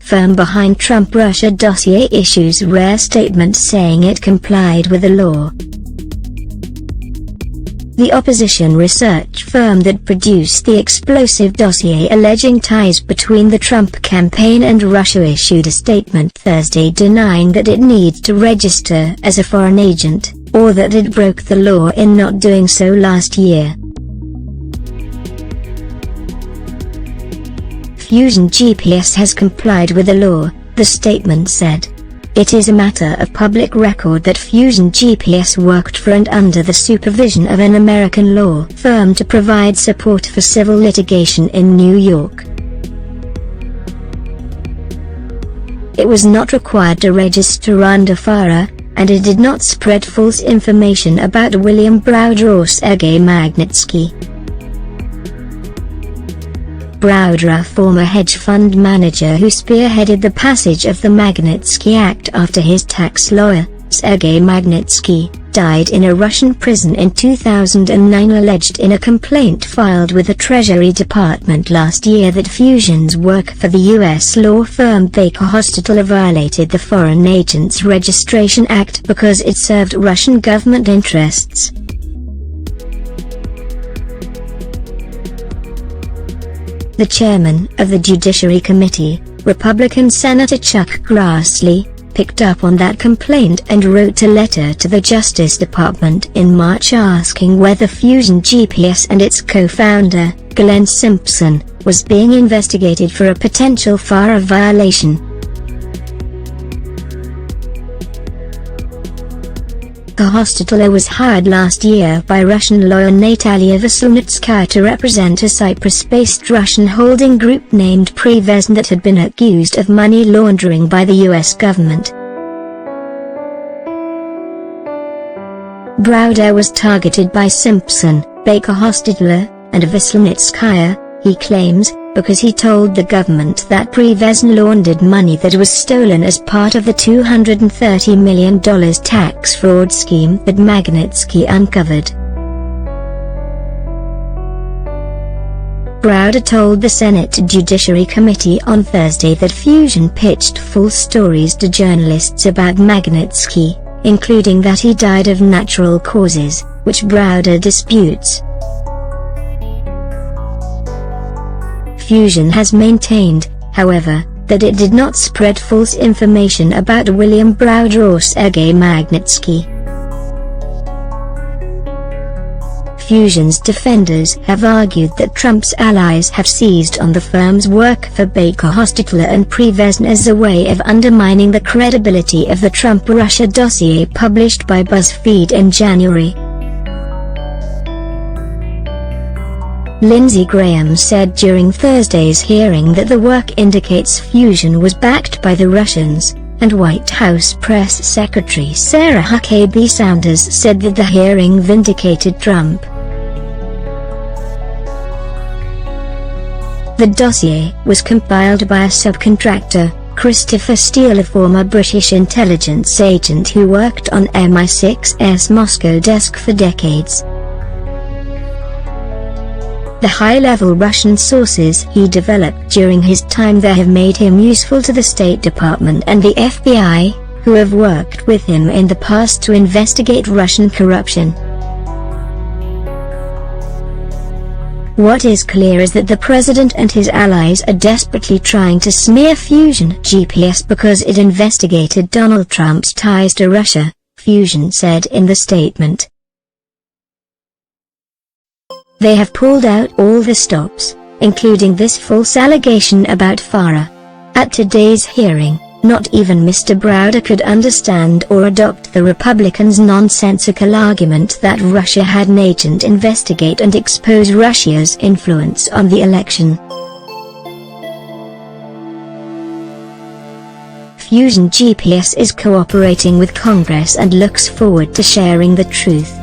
firm behind Trump-Russia dossier issues rare statement saying it complied with the law. The opposition research firm that produced the explosive dossier alleging ties between the Trump campaign and Russia issued a statement Thursday denying that it needs to register as a foreign agent, or that it broke the law in not doing so last year. Fusion GPS has complied with the law, the statement said. It is a matter of public record that Fusion GPS worked for and under the supervision of an American law firm to provide support for civil litigation in New York. It was not required to register under FARA, and it did not spread false information about William Browder or Sergei Magnitsky. Browder, a former hedge fund manager who spearheaded the passage of the Magnitsky Act after his tax lawyer, Sergei Magnitsky, died in a Russian prison in 2009, alleged in a complaint filed with the Treasury Department last year that Fusion's work for the U.S. law firm Baker Hostetler violated the Foreign Agents Registration Act because it served Russian government interests. The chairman of the Judiciary Committee, Republican Senator Chuck Grassley, picked up on that complaint and wrote a letter to the Justice Department in March asking whether Fusion GPS and its co-founder, Glenn Simpson, was being investigated for a potential FARA violation. Hostetler was hired last year by Russian lawyer Natalia Veselnitskaya to represent a Cyprus-based Russian holding group named Prevesn that had been accused of money laundering by the U.S. government. Browder was targeted by Simpson, Baker Hostetler, and Veselnitskaya, he claims, because he told the government that Prevesn laundered money that was stolen as part of the $230 million tax fraud scheme that Magnitsky uncovered. Browder told the Senate Judiciary Committee on Thursday that Fusion pitched false stories to journalists about Magnitsky, including that he died of natural causes, which Browder disputes. Fusion has maintained, however, that it did not spread false information about William Browder or Sergei Magnitsky. Fusion's defenders have argued that Trump's allies have seized on the firm's work for Baker Hostetler and Prevesn as a way of undermining the credibility of the Trump-Russia dossier published by BuzzFeed in January. Lindsey Graham said during Thursday's hearing that the work indicates Fusion was backed by the Russians, and White House Press Secretary Sarah Huckabee Sanders said that the hearing vindicated Trump. The dossier was compiled by a subcontractor, Christopher Steele, a former British intelligence agent who worked on MI6's Moscow desk for decades. The high-level Russian sources he developed during his time there have made him useful to the State Department and the FBI, who have worked with him in the past to investigate Russian corruption. What is clear is that the president and his allies are desperately trying to smear Fusion GPS because it investigated Donald Trump's ties to Russia, Fusion said in the statement. They have pulled out all the stops, including this false allegation about FARA. At today's hearing, not even Mr. Browder could understand or adopt the Republicans' nonsensical argument that Russia had an agent investigate and expose Russia's influence on the election. Fusion GPS is cooperating with Congress and looks forward to sharing the truth.